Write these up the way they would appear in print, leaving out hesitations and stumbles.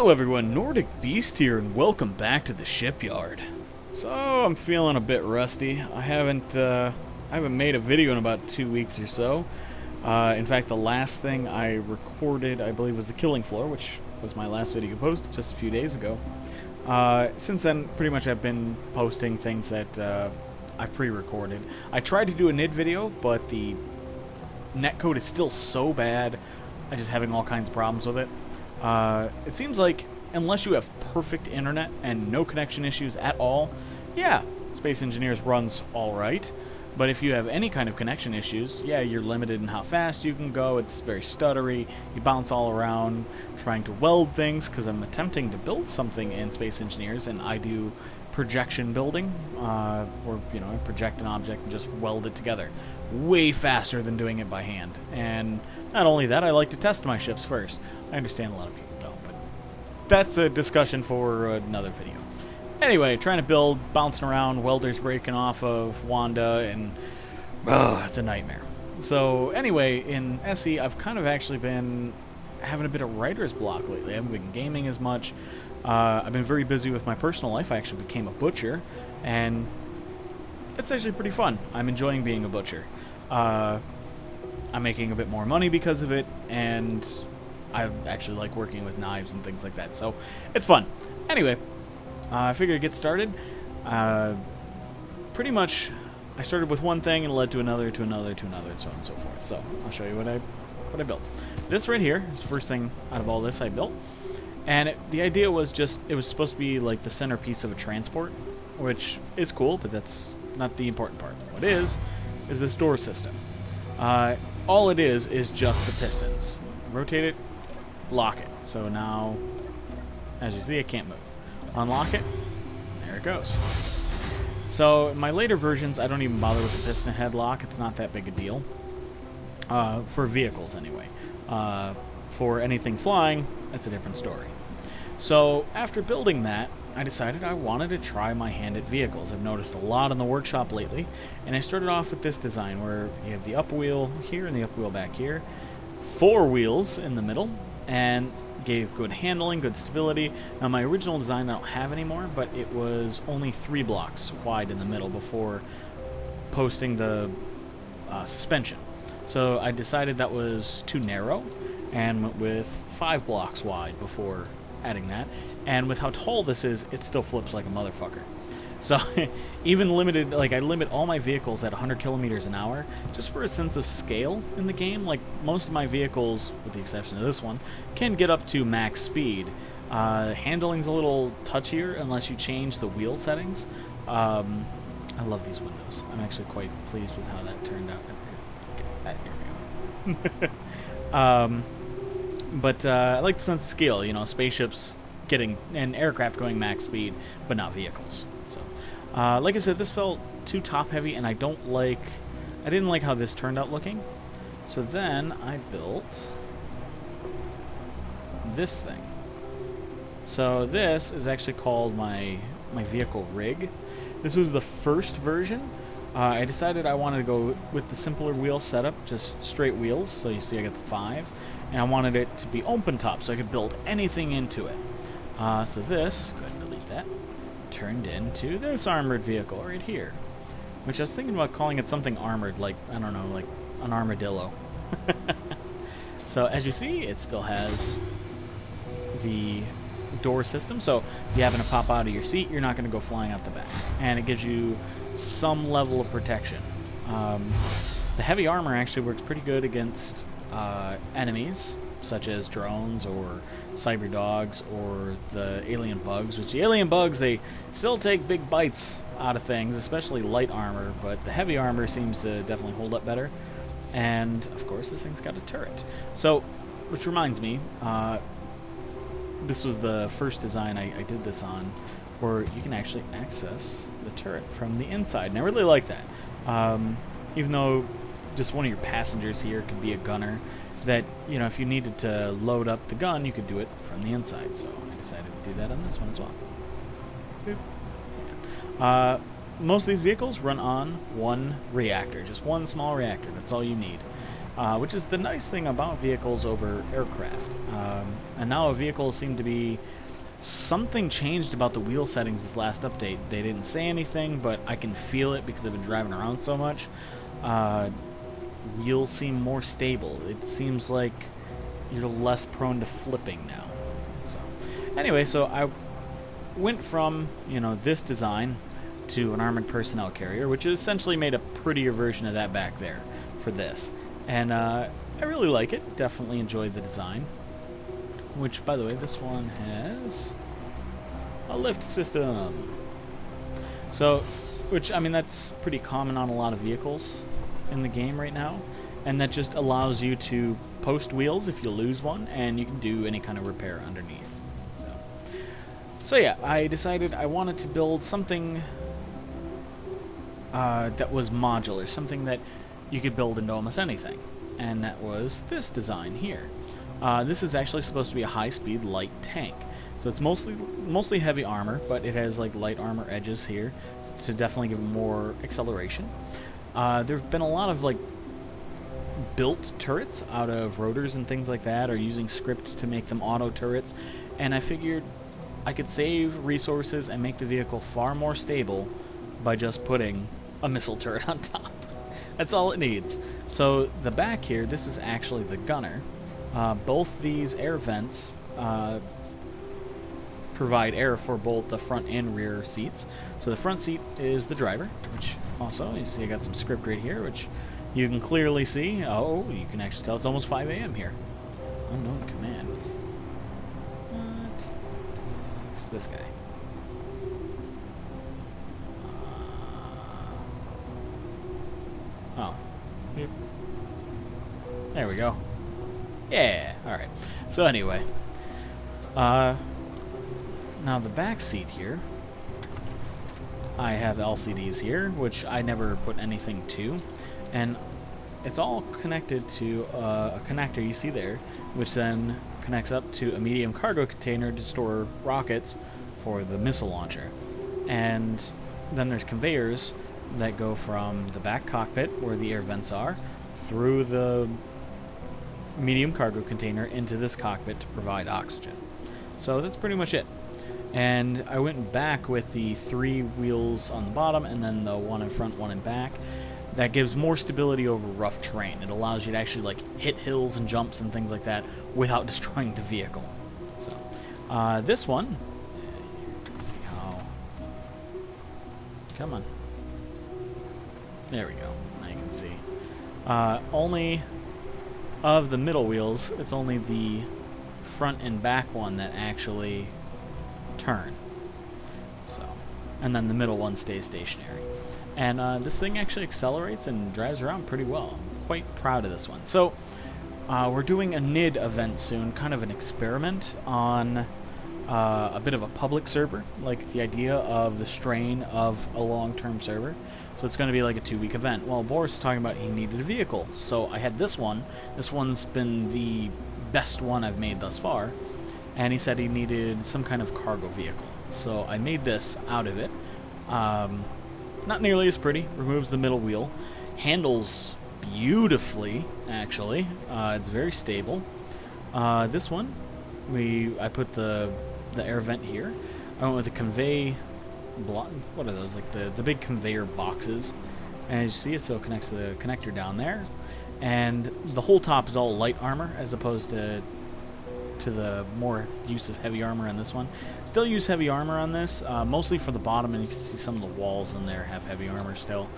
Hello everyone, Nordic Beast here, and welcome back to the Shipyard. So, I'm feeling a bit rusty. I haven't made a video in about 2 weeks or so. In fact, the last thing I recorded, I believe, was the killing floor, which was my last video posted just a few days ago. Since then, pretty much I've been posting things that I've pre-recorded. I tried to do a NID video, but the netcode is still so bad, I'm just having all kinds of problems with it. It seems like unless you have perfect internet and no connection issues at all, yeah, Space Engineers runs alright. But if you have any kind of connection issues, yeah, you're limited in how fast you can go. It's very stuttery. You bounce all around trying to weld things, because I'm attempting to build something in Space Engineers, and I do projection building, or, you know, I project an object and just weld it together. Way faster than doing it by hand. And not only that, I like to test my ships first. I understand a lot of people don't, but that's a discussion for another video. Anyway, trying to build, bouncing around, welders breaking off of Wanda, and it's a nightmare. So anyway, in SE, I've kind of actually been having a bit of writer's block lately. I haven't been gaming as much. I've been very busy with my personal life. I actually became a butcher, and it's actually pretty fun. I'm enjoying being a butcher. I'm making a bit more money because of it, and I actually like working with knives and things like that, so it's fun. Anyway, I figured to get started. Pretty much, I started with one thing and it led to another, to another, to another, and so on and so forth. So I'll show you what I built. This right here is the first thing out of all this I built, and the idea was just it was supposed to be like the centerpiece of a transport, which is cool, but that's not the important part. What is this door system. All it is just the pistons. Rotate it, lock it. So now, as you see, I can't move. Unlock it, there it goes. So in my later versions, I don't even bother with the piston head lock. It's not that big a deal. For vehicles, anyway. For anything flying, that's a different story. So after building that, I decided I wanted to try my hand at vehicles. I've noticed a lot in the workshop lately, and I started off with this design where you have the up wheel here and the up wheel back here, 4 wheels in the middle, and gave good handling, good stability. Now my original design I don't have anymore, but it was only 3 blocks wide in the middle before posting the suspension. So I decided that was too narrow and went with 5 blocks wide before adding that. And with how tall this is, it still flips like a motherfucker. So even limited, like I limit all my vehicles at 100 kilometers an hour just for a sense of scale in the game. Like most of my vehicles, with the exception of this one, can get up to max speed. Handling's a little touchier unless you change the wheel settings. I love these windows. I'm actually quite pleased with how that turned out. But I like the sense of scale, you know, spaceships getting, and aircraft going max speed, but not vehicles. So, like I said, this felt too top heavy, and I didn't like how this turned out looking. So then I built this thing. So this is actually called my vehicle rig. This was the first version. I decided I wanted to go with the simpler wheel setup, just straight wheels. So you see I got the 5, and I wanted it to be open top so I could build anything into it. So this, go ahead and delete that, turned into this armored vehicle right here. Which I was thinking about calling it something armored, like, I don't know, like an armadillo. So as you see, it still has the door system, so if you happen to pop out of your seat, you're not going to go flying out the back. And it gives you some level of protection. The heavy armor actually works pretty good against enemies, such as drones or cyber dogs or the alien bugs, which the alien bugs, they still take big bites out of things, especially light armor, but the heavy armor seems to definitely hold up better. And of course this thing's got a turret. So, which reminds me, this was the first design I did this on, where you can actually access the turret from the inside, and I really like that. Even though just one of your passengers here could be a gunner, that, you know, if you needed to load up the gun, you could do it from the inside. So I decided to do that on this one as well. Yeah. Most of these vehicles run on one reactor, just one small reactor. That's all you need. which is the nice thing about vehicles over aircraft. And now vehicles seem to be... Something changed about the wheel settings this last update. They didn't say anything, but I can feel it because I've been driving around so much. Wheels seem more stable. It seems like you're less prone to flipping now. So, anyway, so I went from, you know, this design to an armored personnel carrier, which essentially made a prettier version of that back there for this. And I really like it. Definitely enjoyed the design. Which, by the way, this one has a lift system. So, which, I mean, that's pretty common on a lot of vehicles in the game right now. And that just allows you to post wheels if you lose one, and you can do any kind of repair underneath. So yeah, I decided I wanted to build something that was modular, something that you could build into almost anything. And that was this design here. This is actually supposed to be a high-speed light tank. So it's mostly heavy armor, but it has like light armor edges here to definitely give more acceleration. There have been a lot of like built turrets out of rotors and things like that, or using script to make them auto turrets, and I figured I could save resources and make the vehicle far more stable by just putting a missile turret on top. That's all it needs. So the back here, this is actually the gunner. Both these air vents provide air for both the front and rear seats. So the front seat is the driver, which also, you see I got some script right here, which you can clearly see. Oh, you can actually tell it's almost 5 a.m. here. Unknown command. What? It's this guy. Oh. Yep. There we go. Yeah, alright. So anyway. Now the back seat here, I have LCDs here, which I never put anything to. And it's all connected to a connector you see there, which then connects up to a medium cargo container to store rockets for the missile launcher. And then there's conveyors that go from the back cockpit, where the air vents are, through the medium cargo container into this cockpit to provide oxygen. So that's pretty much it. And I went back with the 3 wheels on the bottom and then the one in front, one in back. That gives more stability over rough terrain. It allows you to actually like hit hills and jumps and things like that without destroying the vehicle. So this one, let's see how. Come on. There we go. Now you can see. Only of the middle wheels, it's only the front and back one that actually turn. So, and then the middle one stays stationary. And this thing actually accelerates and drives around pretty well. I'm quite proud of this one. So, we're doing a NID event soon, kind of an experiment on a bit of a public server, like the idea of the strain of a long-term server. So it's going to be like a 2-week event. Well, Boris was talking about he needed a vehicle, so I had this one. This one's been the best one I've made thus far, and he said he needed some kind of cargo vehicle. So I made this out of it. Not nearly as pretty. Removes the middle wheel. Handles beautifully, actually. It's very stable. This one, I put the air vent here. I went with a convey block. What are those? Like the big conveyor boxes. And as you see, it still connects to the connector down there. And the whole top is all light armor, as opposed to the more use of heavy armor on this one. Still use heavy armor on this, mostly for the bottom, and you can see some of the walls in there have heavy armor still.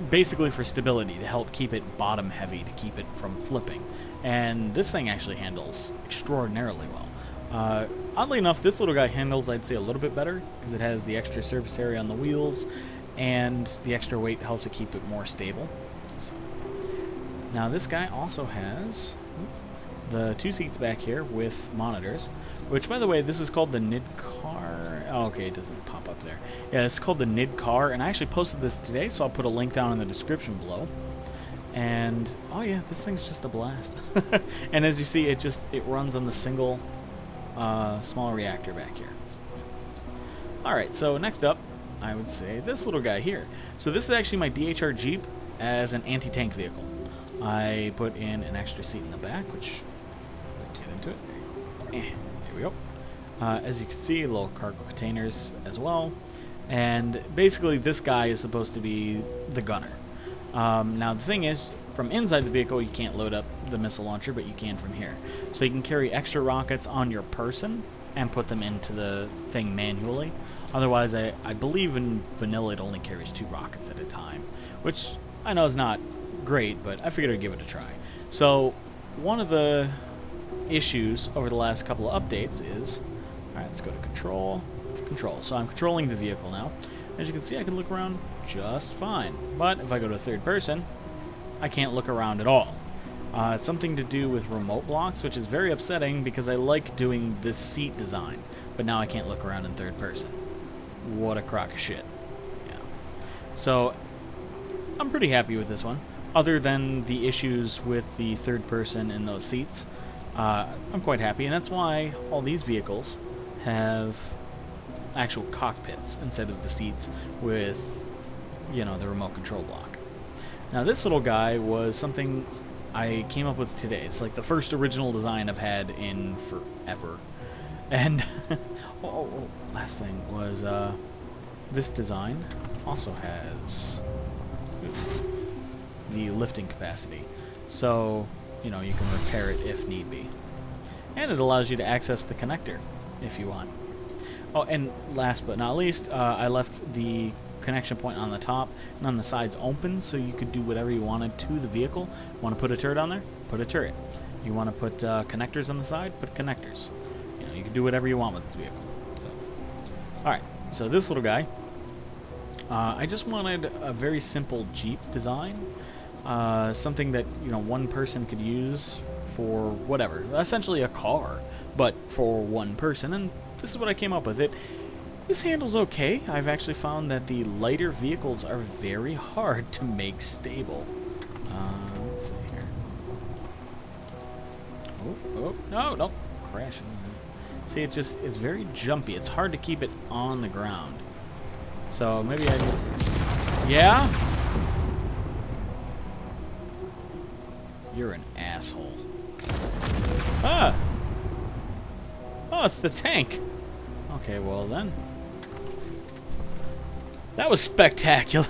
Basically for stability, to help keep it bottom heavy, to keep it from flipping. And this thing actually handles extraordinarily well. Oddly enough, this little guy handles, I'd say, a little bit better, because it has the extra surface area on the wheels, and the extra weight helps to keep it more stable. So, now this guy also has the 2 seats back here with monitors, which, by the way, this is called the NID car. Oh, okay, it doesn't pop up there. Yeah, it's called the NID car, and I actually posted this today, so I'll put a link down in the description below. And, oh yeah, this thing's just a blast. And as you see, it runs on the single small reactor back here. Alright, so next up, I would say this little guy here. So this is actually my DHR Jeep, as an anti-tank vehicle. I put in an extra seat in the back, which, let's get into it. Here we go. As you can see, little cargo containers as well. And basically, this guy is supposed to be the gunner. Now, the thing is, from inside the vehicle, you can't load up the missile launcher, but you can from here. So you can carry extra rockets on your person and put them into the thing manually. Otherwise, I believe in vanilla it only carries 2 rockets at a time, which I know is not great, but I figured I'd give it a try. So one of the issues over the last couple of updates is, alright, let's go to control. So I'm controlling the vehicle now. As you can see, I can look around just fine. But if I go to third person, I can't look around at all. It's something to do with remote blocks, which is very upsetting because I like doing this seat design. But now I can't look around in third person. What a crock of shit. Yeah. So I'm pretty happy with this one. Other than the issues with the third person in those seats, I'm quite happy. And that's why all these vehicles have actual cockpits instead of the seats with, you know, the remote control block. Now this little guy was something I came up with today. It's like the first original design I've had in forever. And last thing was this design also has the lifting capacity. So, you know, you can repair it if need be. And it allows you to access the connector if you want. Oh, and last but not least, I left the connection point on the top and on the sides open so you could do whatever you wanted to the vehicle. Want to put a turret on there? Put a turret. You want to put connectors on the side? Put connectors. You know, you can do whatever you want with this vehicle. So, alright, so this little guy, I just wanted a very simple Jeep design. Something that, you know, one person could use for whatever. Essentially a car, but for one person, and this is what I came up with. This handles okay. I've actually found that the lighter vehicles are very hard to make stable. Let's see here. Oh, no, don't crash. See, it's very jumpy. It's hard to keep it on the ground. So maybe yeah? You're an asshole. Ah! Oh, it's the tank. Okay, well then. That was spectacular.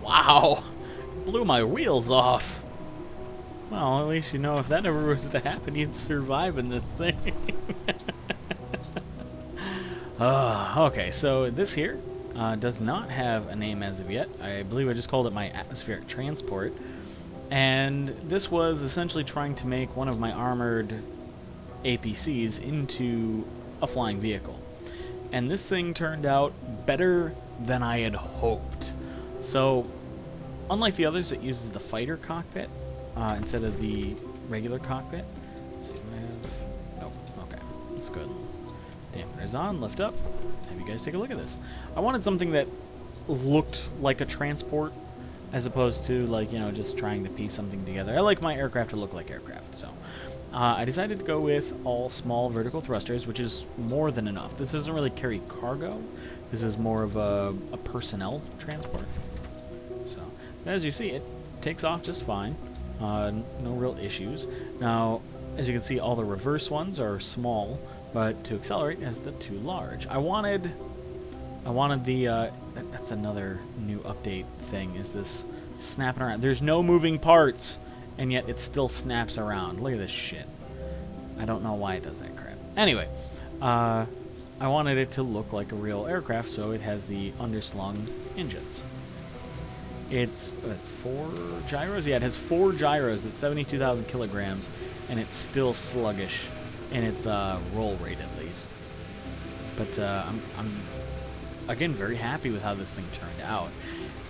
Wow. Blew my wheels off. Well, at least you know if that ever was to happen, you'd survive in this thing. Okay, so this here does not have a name as of yet. I believe I just called it my atmospheric transport. And this was essentially trying to make one of my armored APCs into a flying vehicle. And this thing turned out better than I had hoped. So, unlike the others that uses the fighter cockpit instead of the regular cockpit. Let's see, do I have... Nope. Okay, that's good. Dampener's on, lift up. Have you guys take a look at this. I wanted something that looked like a transport as opposed to, like, you know, just trying to piece something together. I like my aircraft to look like aircraft, so... I decided to go with all small vertical thrusters, which is more than enough. This doesn't really carry cargo. This is more of a personnel transport. So, as you see, it takes off just fine. No real issues. Now, as you can see, all the reverse ones are small, but to accelerate it has the 2 large. I wanted the, that's another new update thing, is this snapping around. There's no moving parts, and yet it still snaps around. Look at this shit. I don't know why it does that crap. Anyway, I wanted it to look like a real aircraft, so it has the underslung engines. It's 4 gyros? Yeah, it has 4 gyros at 72,000 kilograms, and it's still sluggish in its roll rate, at least. But I'm again very happy with how this thing turned out.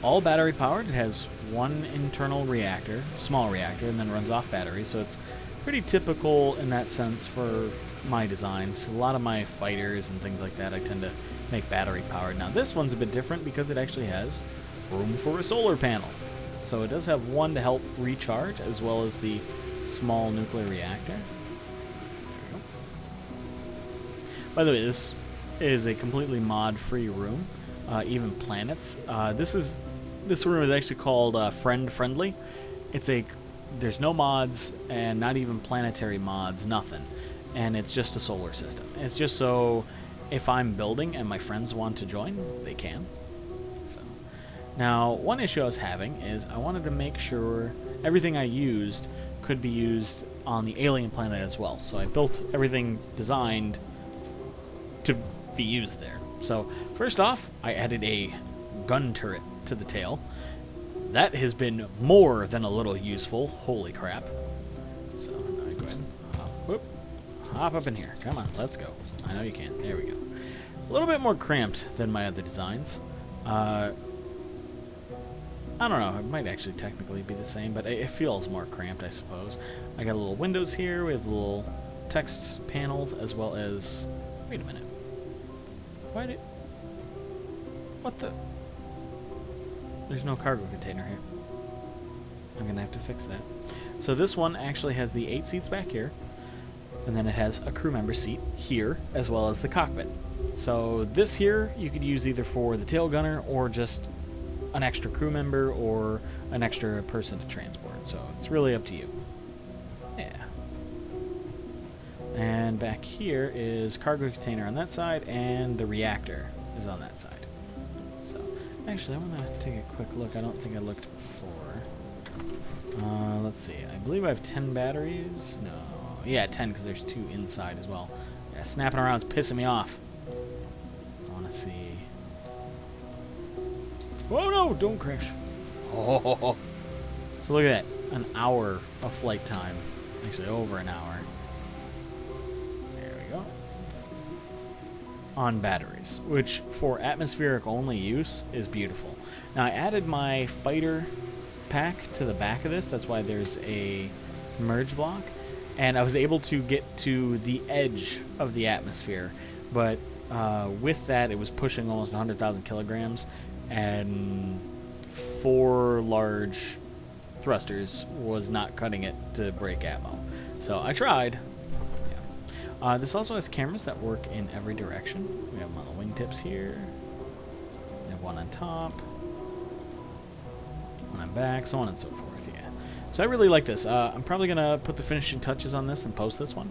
All battery powered. It has 1 internal reactor, small reactor, and then runs off battery, so it's pretty typical in that sense for my designs. A lot of my fighters and things like that I tend to make battery powered. Now this one's a bit different because it actually has room for a solar panel. So it does have one to help recharge, as well as the small nuclear reactor. There we go. By the way, this is a completely mod-free room. Even planets. This is This room is actually called Friend Friendly. There's no mods and not even planetary mods, nothing. And it's just a solar system. It's just so if I'm building and my friends want to join, they can. So now, one issue I was having is I wanted to make sure everything I used could be used on the alien planet as well. So I built everything designed to be used there. So first off, I added a gun turret to the tail. That has been more than a little useful. Holy crap. So now I go ahead and hop up in here. Come on, let's go. I know you can. There we go. A little bit more cramped than my other designs. I don't know. It might actually technically be the same, but it feels more cramped, I suppose. I got little windows here. We have little text panels as well as... Wait a minute. What the... There's no cargo container here. I'm going to have to fix that. So this one actually has the 8 seats back here. And then it has a crew member seat here, as well as the cockpit. So this here, you could use either for the tail gunner or just an extra crew member or an extra person to transport. So it's really up to you. Yeah. And back here is cargo container on that side, and the reactor is on that side. So actually, I want to take a quick look. I don't think I looked before. Let's see. I believe I have 10 batteries. No. Yeah, 10 because there's 2 inside as well. Yeah, snapping around is pissing me off. I want to see. Oh no! Don't crash. Oh. So look at that. An hour of flight time. Actually, over an hour. There we go. On batteries, which for atmospheric only use is beautiful. Now I added my fighter pack to the back of this. That's why there's a merge block. And I was able to get to the edge of the atmosphere. But with that, it was pushing almost 100,000 kilograms. And 4 large thrusters was not cutting it to break ammo. So I tried. Yeah. This also has cameras that work in every direction. We have them on the wingtips here. We have one on top. One on back, so on and so forth. So I really like this. I'm probably going to put the finishing touches on this and post this one.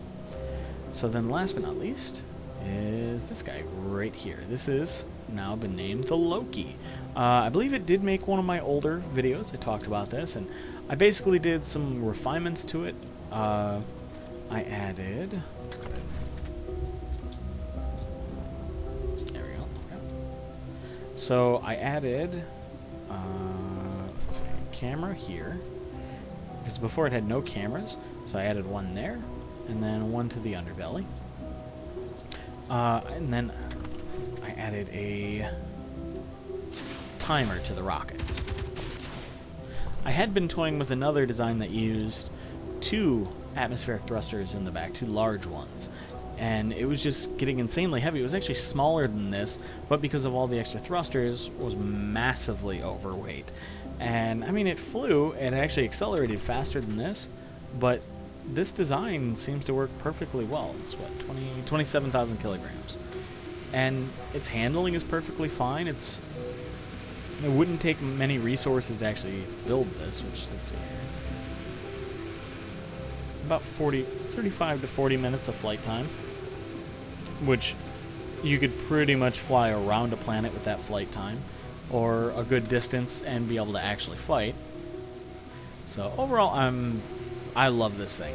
So then last but not least is this guy right here. This is now been named the Loki. I believe it did make one of my older videos. I talked about this, and I basically did some refinements to it. I added... Let's go ahead. There we go. Okay. So I added... let's see, camera here. Because before it had no cameras, so I added one there, and then one to the underbelly. And then I added a timer to the rockets. I had been toying with another design that used 2 atmospheric thrusters in the back, 2 large ones. And it was just getting insanely heavy. It was actually smaller than this, but because of all the extra thrusters, was massively overweight. And, I mean, it flew, and it actually accelerated faster than this, but this design seems to work perfectly well. It's, what, 27,000 kilograms. And its handling is perfectly fine. It wouldn't take many resources to actually build this, which, let's see here. About 35 to 40 minutes of flight time, which you could pretty much fly around a planet with that flight time, or a good distance and be able to actually fight. So overall, I love this thing.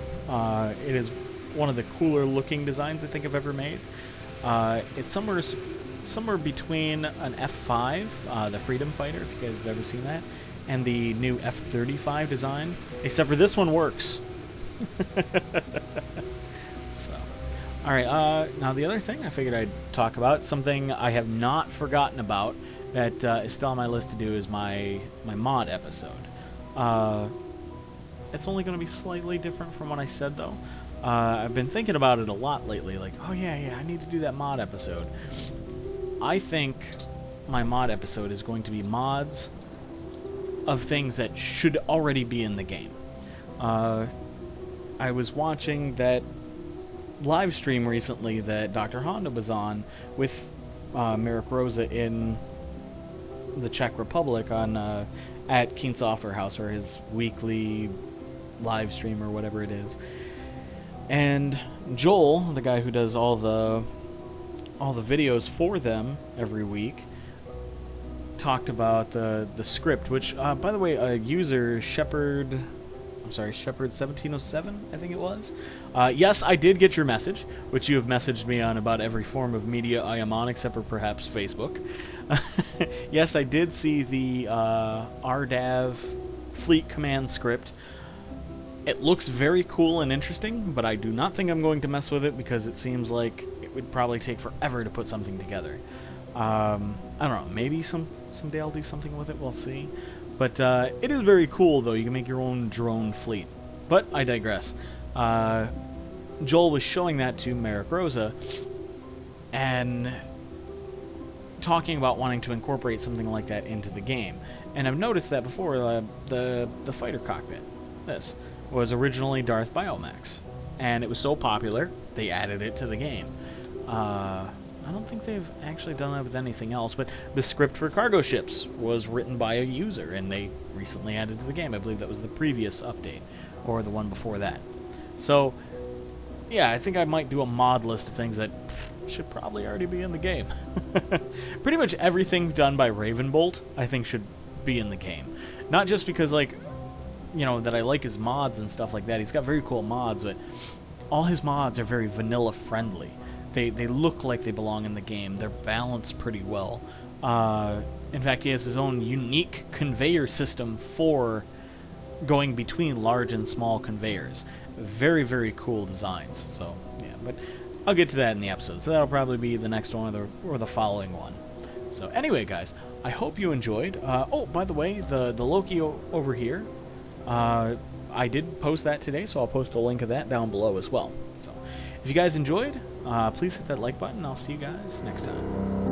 It is one of the cooler looking designs I think I've ever made. It's somewhere between an F5, the Freedom Fighter, if you guys have ever seen that, and the new F-35 design, except for this one works. So, all right. Now the other thing I figured I'd talk about, something I have not forgotten about, that is still on my list to do, is my mod episode. It's only going to be slightly different from what I said, though. I've been thinking about it a lot lately, like, oh yeah, I need to do that mod episode. I think my mod episode is going to be mods of things that should already be in the game. I was watching that live stream recently that Dr. Honda was on with Merrick Rosa in the Czech Republic on at Keen Software House, or his weekly live stream or whatever it is. And Joel, the guy who does all the videos for them every week, talked about the script, which by the way, a user Shipyard 1707, I think it was. Yes, I did get your message, which you have messaged me on about every form of media I am on, except for perhaps Facebook. Yes, I did see the RDAV Fleet Command script. It looks very cool and interesting, but I do not think I'm going to mess with it because it seems like it would probably take forever to put something together. I don't know, maybe someday I'll do something with it, we'll see. But it is very cool, though. You can make your own drone fleet. But I digress. Joel was showing that to Merrick Rosa and talking about wanting to incorporate something like that into the game. And I've noticed that before. The fighter cockpit, this, was originally Darth Biomax. And it was so popular, they added it to the game. I don't think they've actually done that with anything else, but the script for cargo ships was written by a user, and they recently added to the game. I believe that was the previous update, or the one before that. So, yeah, I think I might do a mod list of things that should probably already be in the game. Pretty much everything done by Ravenbolt, I think, should be in the game. Not just because, like, you know, that I like his mods and stuff like that. He's got very cool mods, but all his mods are very vanilla-friendly. They look like they belong in the game. They're balanced pretty well. In fact, he has his own unique conveyor system for going between large and small conveyors. Very, very cool designs. So, yeah, but I'll get to that in the episode. So that'll probably be the next one or the following one. So anyway, guys, I hope you enjoyed. Oh, by the way, the Loki over here, I did post that today, so I'll post a link of that down below as well. So if you guys enjoyed, please hit that like button. I'll see you guys next time.